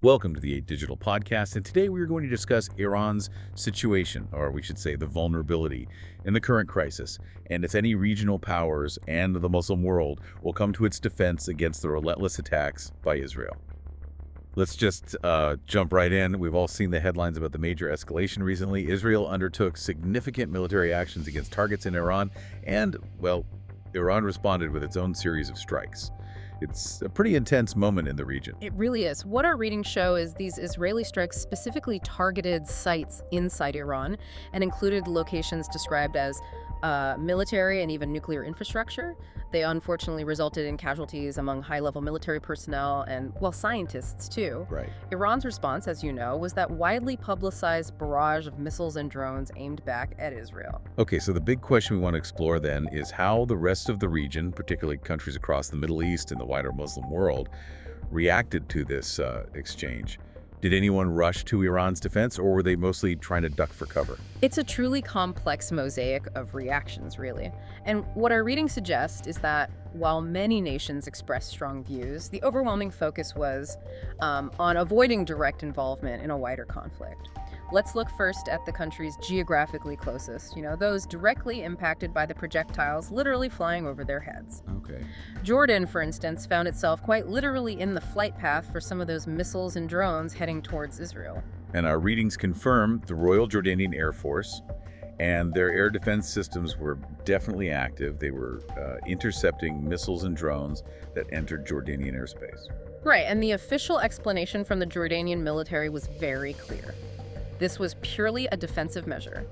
Welcome to the 8 Digital Podcast, and today we are going to discuss Iran's situation, or we should say the vulnerability, in the current crisis, and if any regional powers and the Muslim world will come to its defense against the relentless attacks by Israel. Let's just jump right in. We've all seen the headlines about the major escalation recently. Israel undertook significant military actions against targets in Iran, and, well, Iran responded with its own series of strikes. It's a pretty intense moment in the region. It really is. What our readings show is these Israeli strikes specifically targeted sites inside Iran and included locations described as military and even nuclear infrastructure. They unfortunately resulted in casualties among high-level military personnel and, well, scientists too. Right. Iran's response, as you know, was that widely publicized barrage of missiles and drones aimed back at Israel. Okay, so the big question we want to explore then is how the rest of the region, particularly countries across the Middle East and the wider Muslim world, reacted to this exchange. Did anyone rush to Iran's defense, or were they mostly trying to duck for cover? It's a truly complex mosaic of reactions, really. And what our reading suggests is that while many nations expressed strong views, the overwhelming focus was on avoiding direct involvement in a wider conflict. Let's look first at the countries geographically closest, those directly impacted by the projectiles literally flying over their heads. Okay. Jordan, for instance, found itself quite literally in the flight path for some of those missiles and drones heading towards Israel. And our readings confirm the Royal Jordanian Air Force and their air defense systems were definitely active. They were intercepting missiles and drones that entered Jordanian airspace. Right, and the official explanation from the Jordanian military was very clear. This was purely a defensive measure.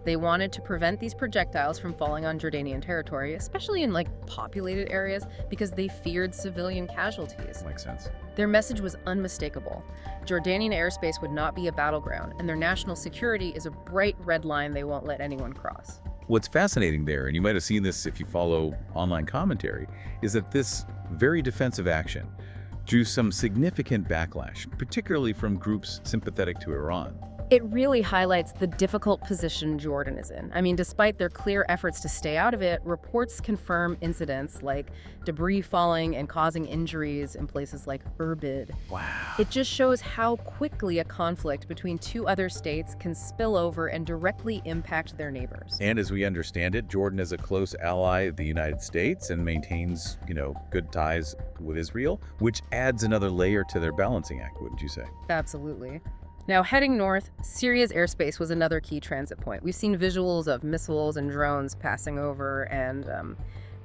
They wanted to prevent these projectiles from falling on Jordanian territory, especially in populated areas, because they feared civilian casualties. Makes sense. Their message was unmistakable. Jordanian airspace would not be a battleground, and their national security is a bright red line they won't let anyone cross. What's fascinating there, and you might have seen this if you follow online commentary, is that this very defensive action drew some significant backlash, particularly from groups sympathetic to Iran. It really highlights the difficult position Jordan is in. I mean, despite their clear efforts to stay out of it, reports confirm incidents like debris falling and causing injuries in places like Irbid. Wow. It just shows how quickly a conflict between two other states can spill over and directly impact their neighbors. And as we understand it, Jordan is a close ally of the United States and maintains, good ties with Israel, which adds another layer to their balancing act, wouldn't you say? Absolutely. Now, heading north, Syria's airspace was another key transit point. We've seen visuals of missiles and drones passing over and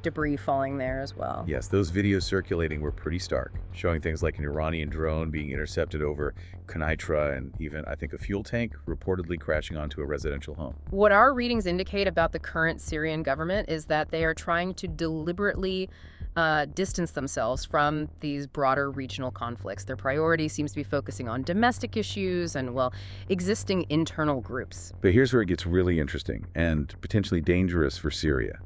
debris falling there as well. Yes, those videos circulating were pretty stark, showing things like an Iranian drone being intercepted over Quneitra and even, I think, a fuel tank reportedly crashing onto a residential home. What our readings indicate about the current Syrian government is that they are trying to deliberately distance themselves from these broader regional conflicts. Their priority seems to be focusing on domestic issues and, existing internal groups. But here's where it gets really interesting and potentially dangerous for Syria.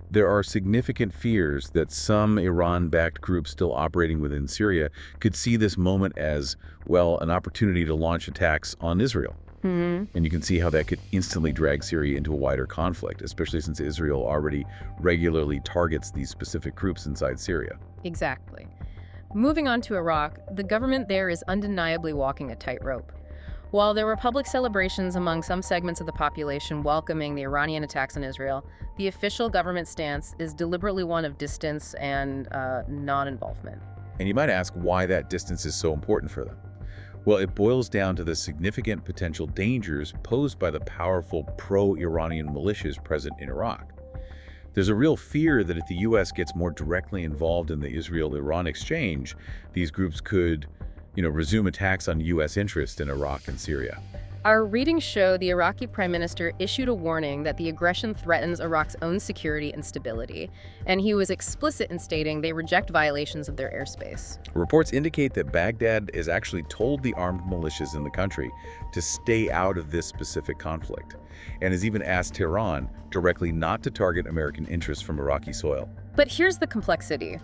There are significant fears that some Iran-backed groups still operating within Syria could see this moment as, an opportunity to launch attacks on Israel. And you can see how that could instantly drag Syria into a wider conflict, especially since Israel already regularly targets these specific groups inside Syria. Exactly. Moving on to Iraq, the government there is undeniably walking a tightrope. While there were public celebrations among some segments of the population welcoming the Iranian attacks on Israel, the official government stance is deliberately one of distance and non-involvement. And you might ask why that distance is so important for them. Well, it boils down to the significant potential dangers posed by the powerful pro-Iranian militias present in Iraq. There's a real fear that if the U.S. gets more directly involved in the Israel-Iran exchange, these groups could, resume attacks on U.S. interests in Iraq and Syria. Our readings show the Iraqi prime minister issued a warning that the aggression threatens Iraq's own security and stability, and he was explicit in stating they reject violations of their airspace. Reports indicate that Baghdad has actually told the armed militias in the country to stay out of this specific conflict, and has even asked Tehran directly not to target American interests from Iraqi soil. But here's the complexity.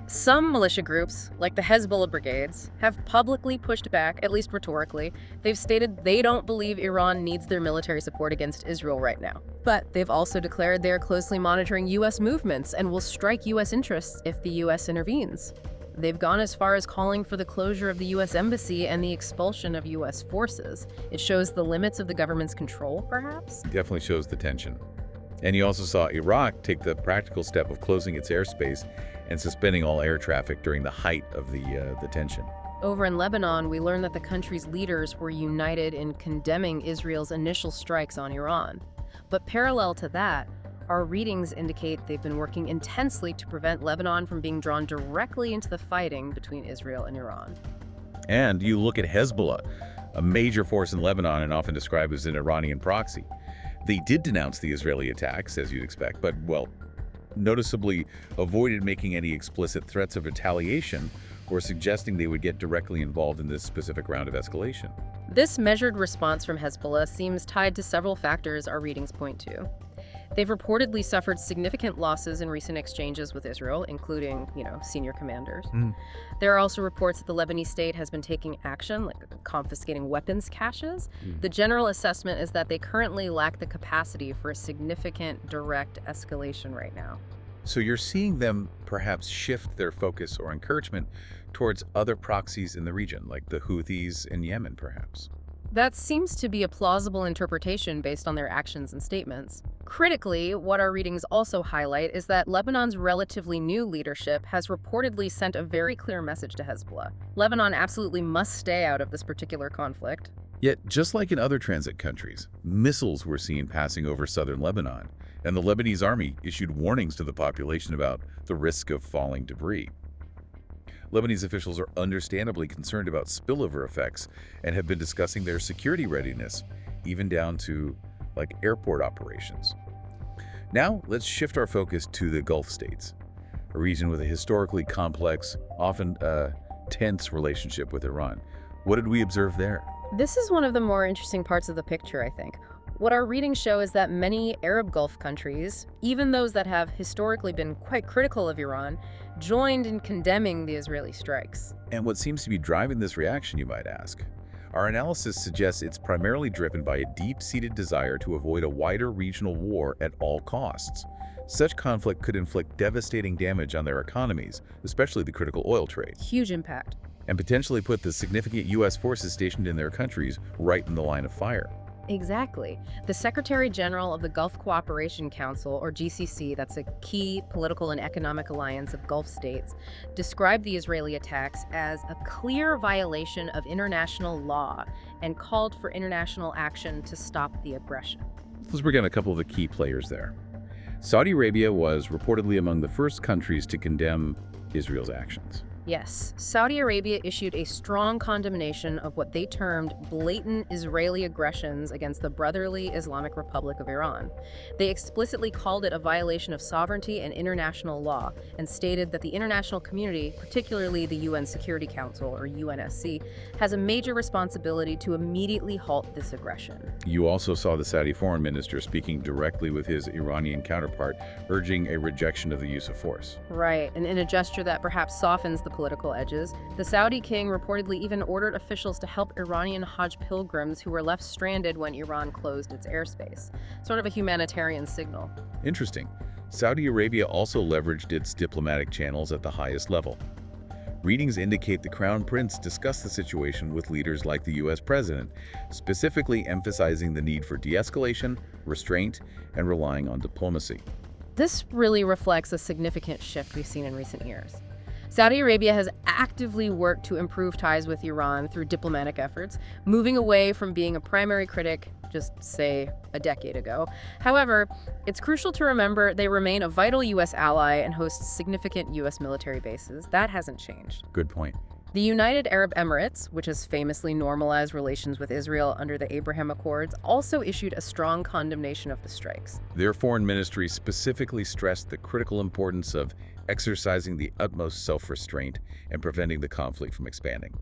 Some militia groups, like the Hezbollah brigades, have publicly pushed back, at least rhetorically. They've stated they don't believe Iran needs their military support against Israel right now. But they've also declared they're closely monitoring U.S. movements and will strike U.S. interests if the U.S. intervenes. They've gone as far as calling for the closure of the U.S. Embassy and the expulsion of U.S. forces. It shows the limits of the government's control, perhaps? Definitely shows the tension. And you also saw Iraq take the practical step of closing its airspace and suspending all air traffic during the height of the tension. Over in Lebanon, we learned that the country's leaders were united in condemning Israel's initial strikes on Iran. But parallel to that, our readings indicate they've been working intensely to prevent Lebanon from being drawn directly into the fighting between Israel and Iran. And you look at Hezbollah, a major force in Lebanon and often described as an Iranian proxy. They did denounce the Israeli attacks, as you'd expect, but, well, noticeably avoided making any explicit threats of retaliation or suggesting they would get directly involved in this specific round of escalation. This measured response from Hezbollah seems tied to several factors our readings point to. They've reportedly suffered significant losses in recent exchanges with Israel, including, senior commanders. There are also reports that the Lebanese state has been taking action, like confiscating weapons caches. The general assessment is that they currently lack the capacity for a significant direct escalation right now. So you're seeing them perhaps shift their focus or encouragement towards other proxies in the region, like the Houthis in Yemen, perhaps. That seems to be a plausible interpretation based on their actions and statements. Critically, what our readings also highlight is that Lebanon's relatively new leadership has reportedly sent a very clear message to Hezbollah. Lebanon absolutely must stay out of this particular conflict. Yet, just like in other transit countries, missiles were seen passing over southern Lebanon, and the Lebanese army issued warnings to the population about the risk of falling debris. Lebanese officials are understandably concerned about spillover effects and have been discussing their security readiness, even down to, airport operations. Now, let's shift our focus to the Gulf states, a region with a historically complex, often tense relationship with Iran. What did we observe there? This is one of the more interesting parts of the picture, I think. What our readings show is that many Arab Gulf countries, even those that have historically been quite critical of Iran, joined in condemning the Israeli strikes. And what seems to be driving this reaction, you might ask? Our analysis suggests it's primarily driven by a deep-seated desire to avoid a wider regional war at all costs. Such conflict could inflict devastating damage on their economies, especially the critical oil trade. Huge impact. And potentially put the significant U.S. forces stationed in their countries right in the line of fire. Exactly. The Secretary General of the Gulf Cooperation Council, or GCC, that's a key political and economic alliance of Gulf states, described the Israeli attacks as a clear violation of international law and called for international action to stop the aggression. Let's bring in a couple of the key players there. Saudi Arabia was reportedly among the first countries to condemn Israel's actions. Yes, Saudi Arabia issued a strong condemnation of what they termed blatant Israeli aggressions against the brotherly Islamic Republic of Iran. They explicitly called it a violation of sovereignty and international law and stated that the international community, particularly the UN Security Council, or UNSC, has a major responsibility to immediately halt this aggression. You also saw the Saudi foreign minister speaking directly with his Iranian counterpart, urging a rejection of the use of force. Right, and in a gesture that perhaps softens the political edges, the Saudi king reportedly even ordered officials to help Iranian Hajj pilgrims who were left stranded when Iran closed its airspace. Sort of a humanitarian signal. Interesting. Saudi Arabia also leveraged its diplomatic channels at the highest level. Readings indicate the Crown Prince discussed the situation with leaders like the U.S. President, specifically emphasizing the need for de-escalation, restraint, and relying on diplomacy. This really reflects a significant shift we've seen in recent years. Saudi Arabia has actively worked to improve ties with Iran through diplomatic efforts, moving away from being a primary critic, just say, a decade ago. However, it's crucial to remember they remain a vital U.S. ally and host significant U.S. military bases. That hasn't changed. Good point. The United Arab Emirates, which has famously normalized relations with Israel under the Abraham Accords, also issued a strong condemnation of the strikes. Their foreign ministry specifically stressed the critical importance of exercising the utmost self-restraint and preventing the conflict from expanding.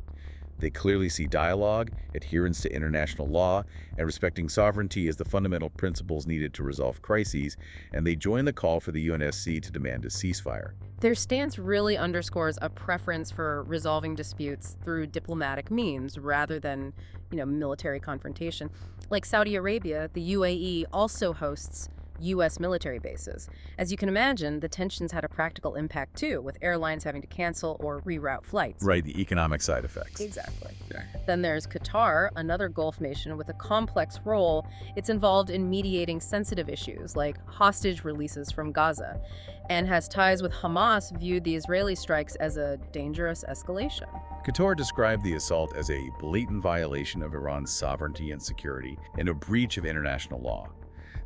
They clearly see dialogue, adherence to international law, and respecting sovereignty as the fundamental principles needed to resolve crises, and they join the call for the UNSC to demand a ceasefire. Their stance really underscores a preference for resolving disputes through diplomatic means rather than, military confrontation. Like Saudi Arabia, the UAE also hosts U.S. military bases. As you can imagine, the tensions had a practical impact too, with airlines having to cancel or reroute flights. Right, the economic side effects. Exactly. Yeah. Then there's Qatar, another Gulf nation with a complex role. It's involved in mediating sensitive issues like hostage releases from Gaza, and has ties with Hamas, viewed the Israeli strikes as a dangerous escalation. Qatar described the assault as a blatant violation of Iran's sovereignty and security and a breach of international law.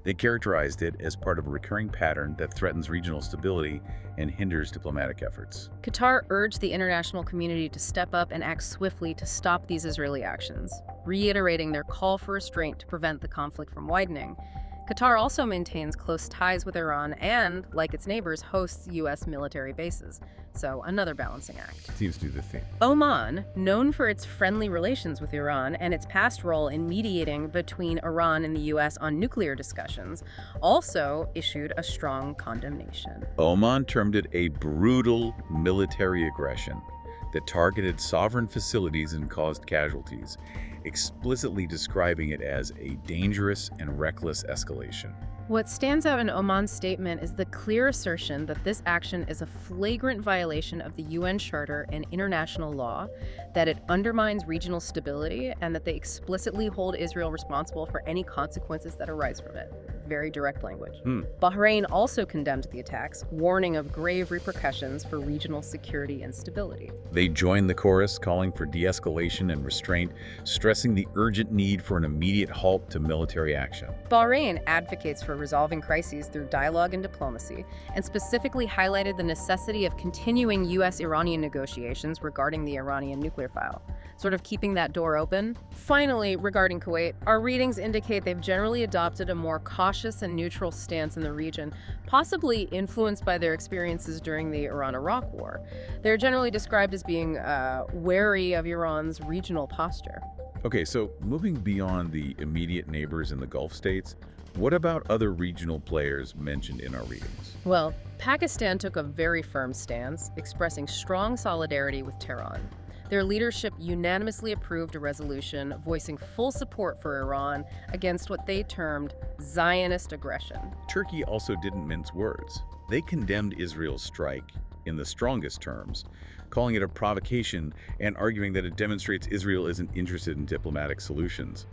They characterized it as part of a recurring pattern that threatens regional stability and hinders diplomatic efforts. Qatar urged the international community to step up and act swiftly to stop these Israeli actions, reiterating their call for restraint to prevent the conflict from widening. Qatar also maintains close ties with Iran and, like its neighbors, hosts U.S. military bases. So, another balancing act. Seems to be the theme. Oman, known for its friendly relations with Iran and its past role in mediating between Iran and the U.S. on nuclear discussions, also issued a strong condemnation. Oman termed it a brutal military aggression that targeted sovereign facilities and caused casualties, explicitly describing it as a dangerous and reckless escalation. What stands out in Oman's statement is the clear assertion that this action is a flagrant violation of the UN Charter and international law, that it undermines regional stability, and that they explicitly hold Israel responsible for any consequences that arise from it. Very direct language. Bahrain also condemned the attacks, warning of grave repercussions for regional security and stability. They joined the chorus, calling for de-escalation and restraint, stressing the urgent need for an immediate halt to military action. Bahrain advocates for resolving crises through dialogue and diplomacy, and specifically highlighted the necessity of continuing U.S.-Iranian negotiations regarding the Iranian nuclear file, sort of keeping that door open. Finally, regarding Kuwait, our readings indicate they've generally adopted a more cautious and neutral stance in the region, possibly influenced by their experiences during the Iran-Iraq War. They're generally described as being wary of Iran's regional posture. Okay, so moving beyond the immediate neighbors in the Gulf states, what about other regional players mentioned in our readings? Well, Pakistan took a very firm stance, expressing strong solidarity with Tehran. Their leadership unanimously approved a resolution voicing full support for Iran against what they termed Zionist aggression. Turkey also didn't mince words. They condemned Israel's strike in the strongest terms, calling it a provocation and arguing that it demonstrates Israel isn't interested in diplomatic solutions.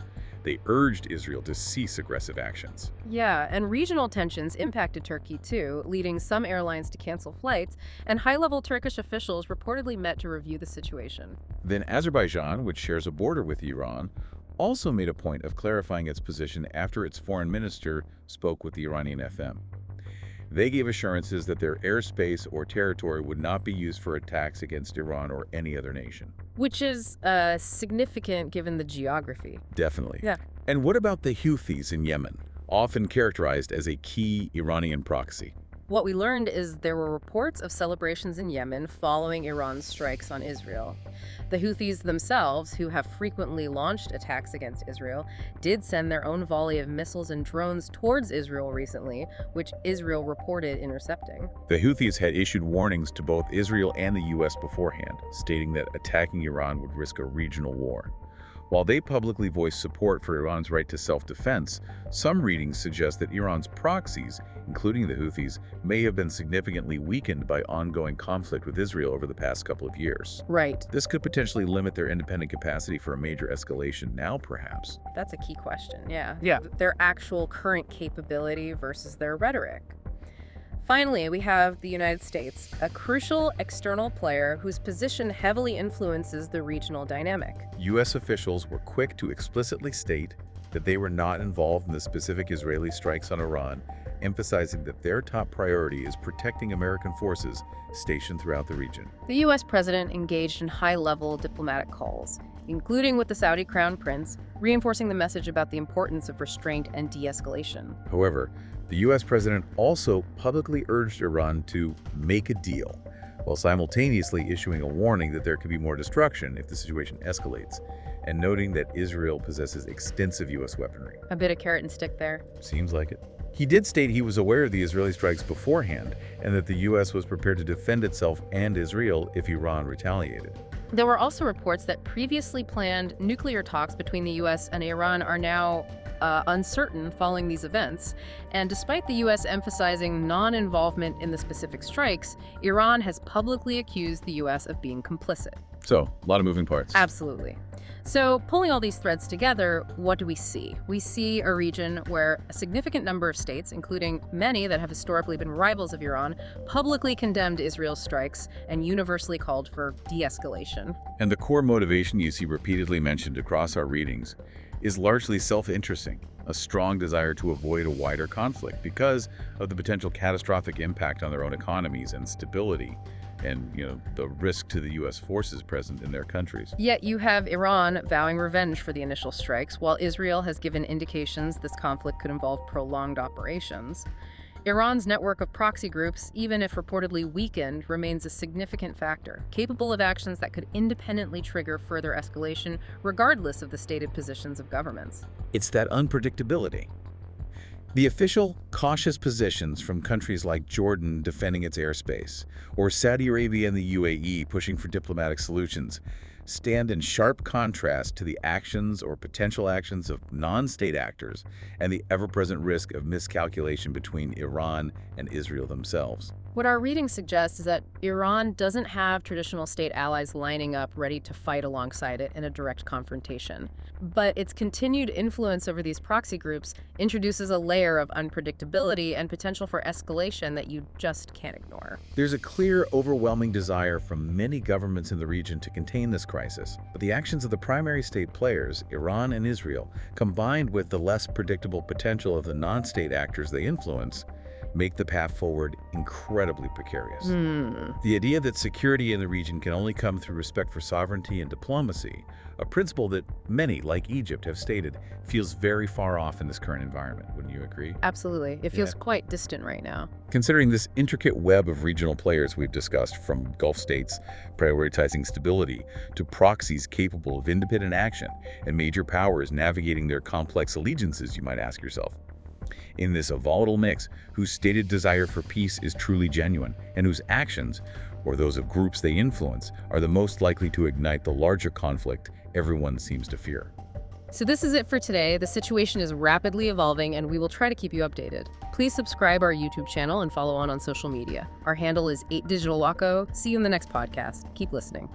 They urged Israel to cease aggressive actions. Yeah, and regional tensions impacted Turkey too, leading some airlines to cancel flights, and high-level Turkish officials reportedly met to review the situation. Then Azerbaijan, which shares a border with Iran, also made a point of clarifying its position after its foreign minister spoke with the Iranian FM. They gave assurances that their airspace or territory would not be used for attacks against Iran or any other nation. Which is significant given the geography. Definitely. Yeah. And what about the Houthis in Yemen, often characterized as a key Iranian proxy? What we learned is there were reports of celebrations in Yemen following Iran's strikes on Israel. The Houthis themselves, who have frequently launched attacks against Israel, did send their own volley of missiles and drones towards Israel recently, which Israel reported intercepting. The Houthis had issued warnings to both Israel and the U.S. beforehand, stating that attacking Iran would risk a regional war. While they publicly voiced support for Iran's right to self-defense, some readings suggest that Iran's proxies, including the Houthis, may have been significantly weakened by ongoing conflict with Israel over the past couple of years. Right. This could potentially limit their independent capacity for a major escalation now, perhaps. That's a key question, yeah. Yeah. Their actual current capability versus their rhetoric. Finally, we have the United States, a crucial external player whose position heavily influences the regional dynamic. U.S. officials were quick to explicitly state that they were not involved in the specific Israeli strikes on Iran, emphasizing that their top priority is protecting American forces stationed throughout the region. The U.S. president engaged in high-level diplomatic calls, including with the Saudi Crown Prince, reinforcing the message about the importance of restraint and de-escalation. However, the U.S. president also publicly urged Iran to make a deal, while simultaneously issuing a warning that there could be more destruction if the situation escalates, and noting that Israel possesses extensive U.S. weaponry. A bit of carrot and stick there. Seems like it. He did state he was aware of the Israeli strikes beforehand, and that the U.S. was prepared to defend itself and Israel if Iran retaliated. There were also reports that previously planned nuclear talks between the U.S. and Iran are now uncertain following these events. And despite the U.S. emphasizing non-involvement in the specific strikes, Iran has publicly accused the U.S. of being complicit. So, a lot of moving parts. Absolutely. So, pulling all these threads together, what do we see? We see a region where a significant number of states, including many that have historically been rivals of Iran, publicly condemned Israel's strikes and universally called for de-escalation. And the core motivation you see repeatedly mentioned across our readings is largely self-interesting, a strong desire to avoid a wider conflict because of the potential catastrophic impact on their own economies and stability, and the risk to the U.S. forces present in their countries. Yet you have Iran vowing revenge for the initial strikes, while Israel has given indications this conflict could involve prolonged operations. Iran's network of proxy groups, even if reportedly weakened, remains a significant factor, capable of actions that could independently trigger further escalation, regardless of the stated positions of governments. It's that unpredictability. The official, cautious positions from countries like Jordan defending its airspace, or Saudi Arabia and the UAE pushing for diplomatic solutions, stand in sharp contrast to the actions or potential actions of non-state actors and the ever-present risk of miscalculation between Iran and Israel themselves. What our reading suggests is that Iran doesn't have traditional state allies lining up ready to fight alongside it in a direct confrontation. But its continued influence over these proxy groups introduces a layer of unpredictability and potential for escalation that you just can't ignore. There's a clear, overwhelming desire from many governments in the region to contain this crisis, but the actions of the primary state players, Iran and Israel, combined with the less predictable potential of the non-state actors they influence, make the path forward incredibly precarious. The idea that security in the region can only come through respect for sovereignty and diplomacy, a principle that many, like Egypt, have stated, feels very far off in this current environment. Wouldn't you agree? Absolutely. It feels quite distant right now. Considering this intricate web of regional players we've discussed, from Gulf states prioritizing stability to proxies capable of independent action and major powers navigating their complex allegiances, you might ask yourself, in this volatile mix, whose stated desire for peace is truly genuine, and whose actions, or those of groups they influence, are the most likely to ignite the larger conflict everyone seems to fear. So this is it for today. The situation is rapidly evolving, and we will try to keep you updated. Please subscribe our YouTube channel and follow on social media. Our handle is 8digitalwaco. See you in the next podcast. Keep listening.